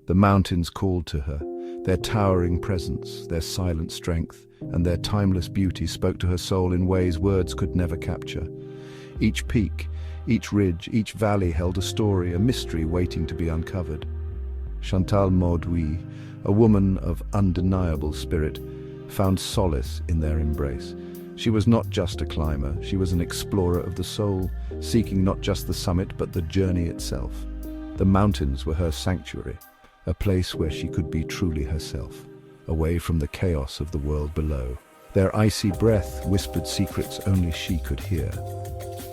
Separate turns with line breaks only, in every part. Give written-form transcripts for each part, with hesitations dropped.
The mountains called to her. Their towering presence, their silent strength, and their timeless beauty spoke to her soul in ways words could never capture. Each peak, each ridge, each valley held a story, a mystery waiting to be uncovered. Chantal Maudit, a woman of undeniable spirit, found solace in their embrace. She was not just a climber, she was an explorer of the soul, seeking not just the summit but the journey itself. The mountains were her sanctuary, a place where she could be truly herself, away from the chaos of the world below. Their icy breath whispered secrets only she could hear.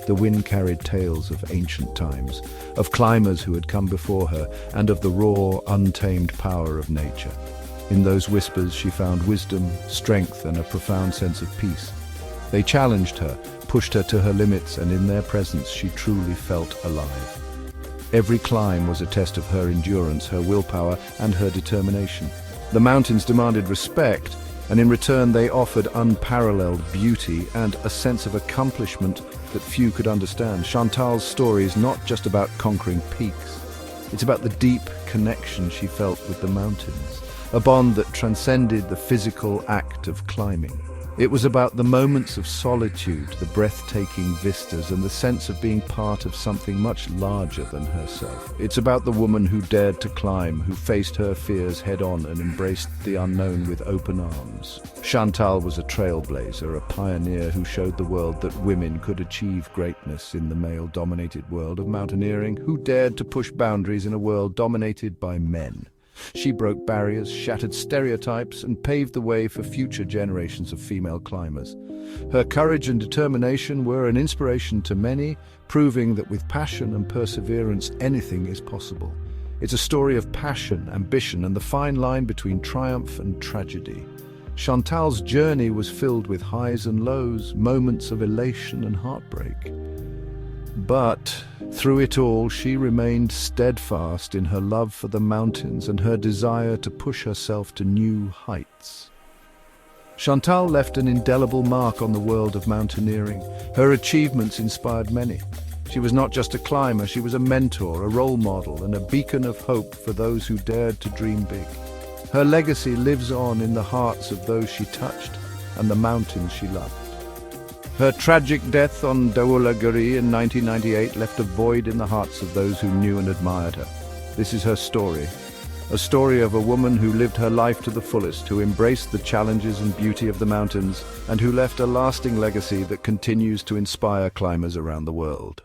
The wind carried tales of ancient times, of climbers who had come before her, and of the raw, untamed power of nature. In those whispers she found wisdom, strength, and a profound sense of peace. They challenged her, pushed her to her limits, and in their presence she truly felt alive. Every climb was a test of her endurance, her willpower, and her determination. The mountains demanded respect, and in return they offered unparalleled beauty and a sense of accomplishment that few could understand. Chantal's story is not just about conquering peaks. It's about the deep connection she felt with the mountains, a bond that transcended the physical act of climbing. It was about the moments of solitude, the breathtaking vistas, and the sense of being part of something much larger than herself. It's about the woman who dared to climb, who faced her fears head-on and embraced the unknown with open arms. Chantal was a trailblazer, a pioneer who showed the world that women could achieve greatness in the male-dominated world of mountaineering, who dared to push boundaries in a world dominated by men. She broke barriers, shattered stereotypes, and paved the way for future generations of female climbers. Her courage and determination were an inspiration to many, proving that with passion and perseverance, anything is possible. It's a story of passion, ambition, and the fine line between triumph and tragedy. Chantal's journey was filled with highs and lows, moments of elation and heartbreak. But through it all, she remained steadfast in her love for the mountains and her desire to push herself to new heights. Chantal left an indelible mark on the world of mountaineering. Her achievements inspired many. She was not just a climber, she was a mentor, a role model, and a beacon of hope for those who dared to dream big. Her legacy lives on in the hearts of those she touched and the mountains she loved. Her tragic death on Dhaulagiri in 1998 left a void in the hearts of those who knew and admired her. This is her story, a story of a woman who lived her life to the fullest, who embraced the challenges and beauty of the mountains, and who left a lasting legacy that continues to inspire climbers around the world.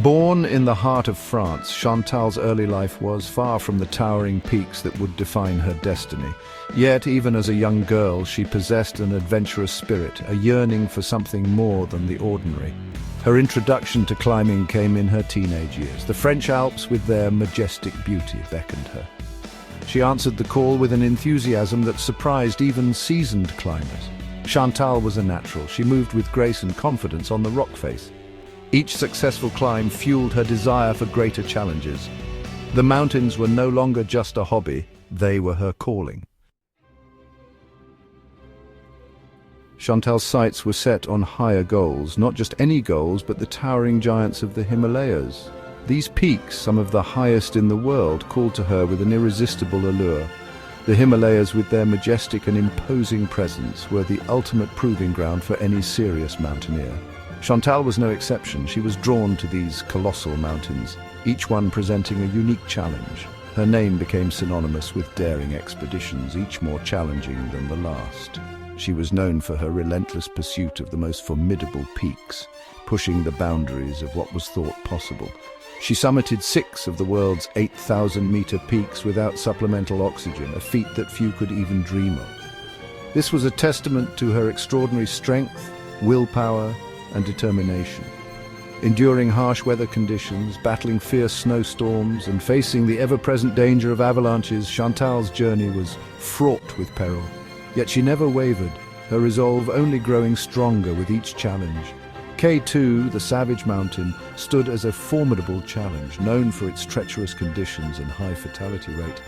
Born in the heart of France, Chantal's early life was far from the towering peaks that would define her destiny. Yet, even as a young girl, she possessed an adventurous spirit, a yearning for something more than the ordinary. Her introduction to climbing came in her teenage years. The French Alps, with their majestic beauty, beckoned her. She answered the call with an enthusiasm that surprised even seasoned climbers. Chantal was a natural. She moved with grace and confidence on the rock face. Each successful climb fueled her desire for greater challenges. The mountains were no longer just a hobby, they were her calling. Chantal's sights were set on higher goals, not just any goals, but the towering giants of the Himalayas. These peaks, some of the highest in the world, called to her with an irresistible allure. The Himalayas, with their majestic and imposing presence, were the ultimate proving ground for any serious mountaineer. Chantal was no exception. She was drawn to these colossal mountains, each one presenting a unique challenge. Her name became synonymous with daring expeditions, each more challenging than the last. She was known for her relentless pursuit of the most formidable peaks, pushing the boundaries of what was thought possible. She summited 6 of the world's 8,000-meter peaks without supplemental oxygen, a feat that few could even dream of. This was a testament to her extraordinary strength, willpower, and determination. Enduring harsh weather conditions, battling fierce snowstorms, and facing the ever-present danger of avalanches, Chantal's journey was fraught with peril. Yet she never wavered, her resolve only growing stronger with each challenge. K2, the savage mountain, stood as a formidable challenge, known for its treacherous conditions and high fatality rate.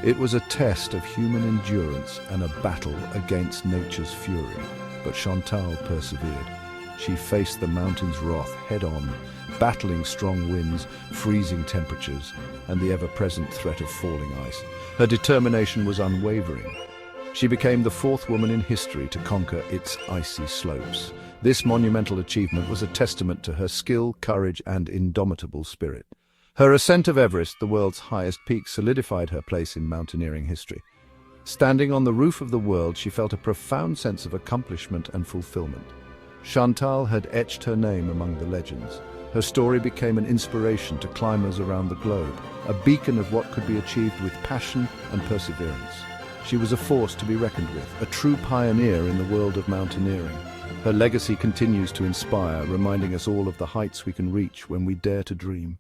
It was a test of human endurance and a battle against nature's fury. But Chantal persevered. she faced the mountain's wrath head-on, battling strong winds, freezing temperatures, and the ever-present threat of falling ice. Her determination was unwavering. She became the fourth woman in history to conquer its icy slopes. This monumental achievement was a testament to her skill, courage, and indomitable spirit. Her ascent of Everest, the world's highest peak, solidified her place in mountaineering history. Standing on the roof of the world, she felt a profound sense of accomplishment and fulfillment. Chantal had etched her name among the legends. Her story became an inspiration to climbers around the globe, a beacon of what could be achieved with passion and perseverance. She was a force to be reckoned with, a true pioneer in the world of mountaineering. Her legacy continues to inspire, reminding us all of the heights we can reach when we dare to dream.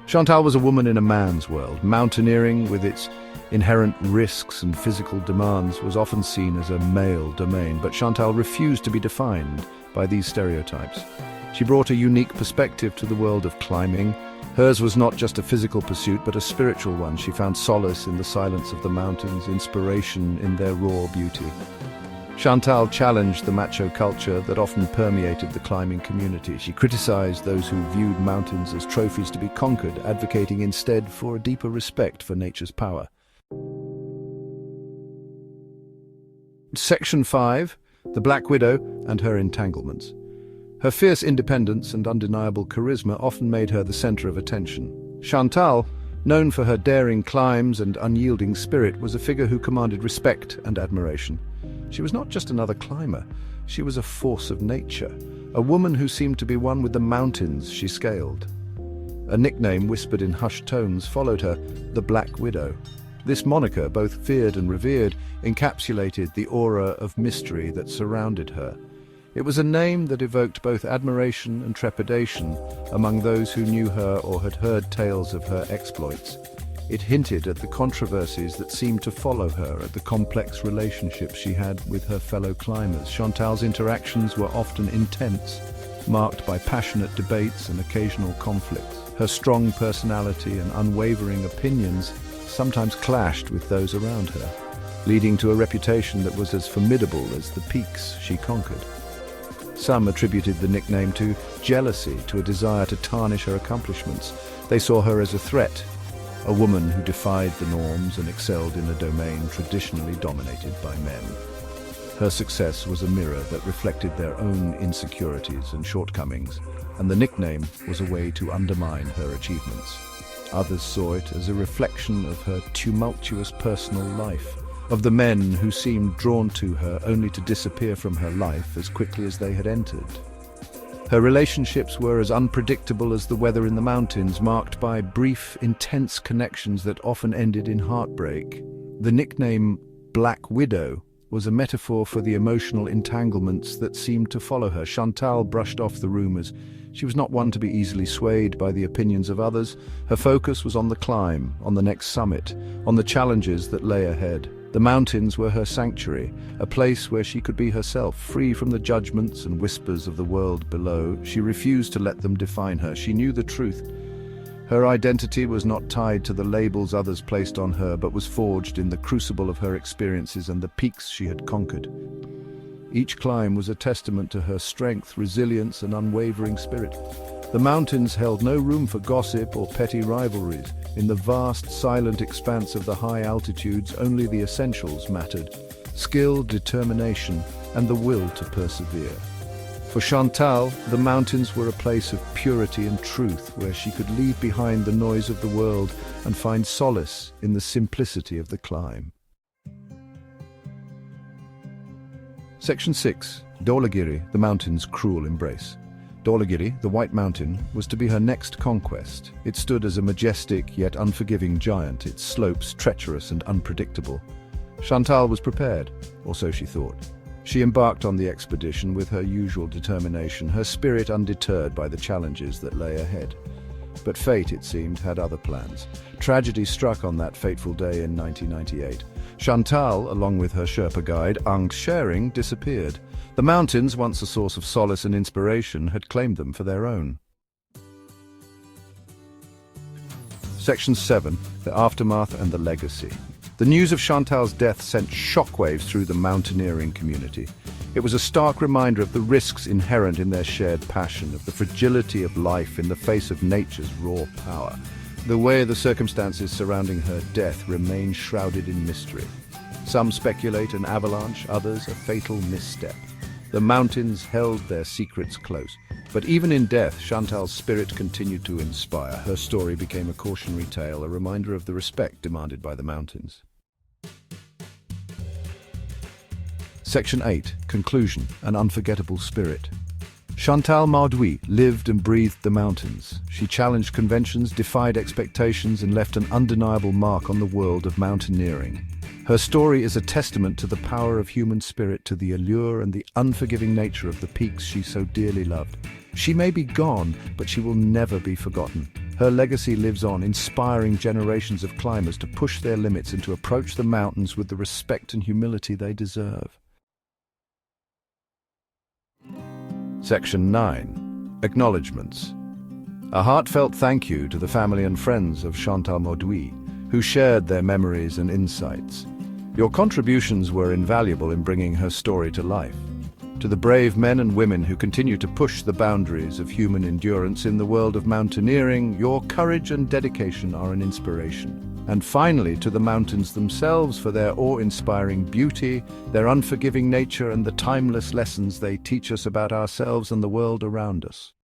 Chantal was a woman in a man's world. Mountaineering, with its inherent risks and physical demands, was often seen as a male domain, but Chantal refused to be defined by these stereotypes. She brought a unique perspective to the world of climbing. Hers was not just a physical pursuit, but a spiritual one. She found solace in the silence of the mountains, inspiration in their raw beauty. Chantal challenged the macho culture that often permeated the climbing community. She criticized those who viewed mountains as trophies to be conquered, advocating instead for a deeper respect for nature's power. Section 5. The Black Widow and her entanglements. Her fierce independence and undeniable charisma often made her the center of attention. Chantal, known for her daring climbs and unyielding spirit, was a figure who commanded respect and admiration. She was not just another climber, she was a force of nature, a woman who seemed to be one with the mountains she scaled. A nickname whispered in hushed tones followed her, the Black Widow. This moniker, both feared and revered, encapsulated the aura of mystery that surrounded her. It was a name that evoked both admiration and trepidation among those who knew her or had heard tales of her exploits. It hinted at the controversies that seemed to follow her, at the complex relationships she had with her fellow climbers. Chantal's interactions were often intense, marked by passionate debates and occasional conflicts. Her strong personality and unwavering opinions sometimes clashed with those around her, leading to a reputation that was as formidable as the peaks she conquered. Some attributed the nickname to jealousy, to a desire to tarnish her accomplishments. They saw her as a threat, a woman who defied the norms and excelled in a domain traditionally dominated by men. Her success was a mirror that reflected their own insecurities and shortcomings, and the nickname was a way to undermine her achievements. Others saw it as a reflection of her tumultuous personal life, of the men who seemed drawn to her only to disappear from her life as quickly as they had entered. Her relationships were as unpredictable as the weather in the mountains, marked by brief, intense connections that often ended in heartbreak. The nickname Black Widow was a metaphor for the emotional entanglements that seemed to follow her. Chantal brushed off the rumors. She was not one to be easily swayed by the opinions of others. Her focus was on the climb, on the next summit, on the challenges that lay ahead. The mountains were her sanctuary, a place where she could be herself, free from the judgments and whispers of the world below. She refused to let them define her. She knew the truth. Her identity was not tied to the labels others placed on her, but was forged in the crucible of her experiences and the peaks she had conquered. Each climb was a testament to her strength, resilience, and unwavering spirit. The mountains held no room for gossip or petty rivalries. In the vast, silent expanse of the high altitudes, only the essentials mattered: skill, determination, and the will to persevere. For Chantal, the mountains were a place of purity and truth, where she could leave behind the noise of the world and find solace in the simplicity of the climb. Section 6. Dhaulagiri, the mountain's cruel embrace. Dhaulagiri, the White Mountain, was to be her next conquest. It stood as a majestic yet unforgiving giant, its slopes treacherous and unpredictable. Chantal was prepared, or so she thought. She embarked on the expedition with her usual determination, her spirit undeterred by the challenges that lay ahead. But fate, it seemed, had other plans. Tragedy struck on that fateful day in 1998. Chantal, along with her Sherpa guide, Ang Shering, disappeared. The mountains, once a source of solace and inspiration, had claimed them for their own. Section 7. The Aftermath and the Legacy. The news of Chantal's death sent shockwaves through the mountaineering community. It was a stark reminder of the risks inherent in their shared passion, of the fragility of life in the face of nature's raw power. The way the circumstances surrounding her death remain shrouded in mystery. Some speculate an avalanche, others a fatal misstep. The mountains held their secrets close. But even in death, Chantal's spirit continued to inspire. Her story became a cautionary tale, a reminder of the respect demanded by the mountains. Section 8. Conclusion. An unforgettable spirit. Chantal Maudit lived and breathed the mountains. She challenged conventions, defied expectations, and left an undeniable mark on the world of mountaineering. Her story is a testament to the power of human spirit, to the allure and the unforgiving nature of the peaks she so dearly loved. She may be gone, but she will never be forgotten. Her legacy lives on, inspiring generations of climbers to push their limits and to approach the mountains with the respect and humility they deserve. Section 9. Acknowledgements. A heartfelt thank you to the family and friends of Chantal Maudit, who shared their memories and insights. Your contributions were invaluable in bringing her story to life. To the brave men and women who continue to push the boundaries of human endurance in the world of mountaineering, your courage and dedication are an inspiration. And finally, to the mountains themselves for their awe-inspiring beauty, their unforgiving nature, and the timeless lessons they teach us about ourselves and the world around us.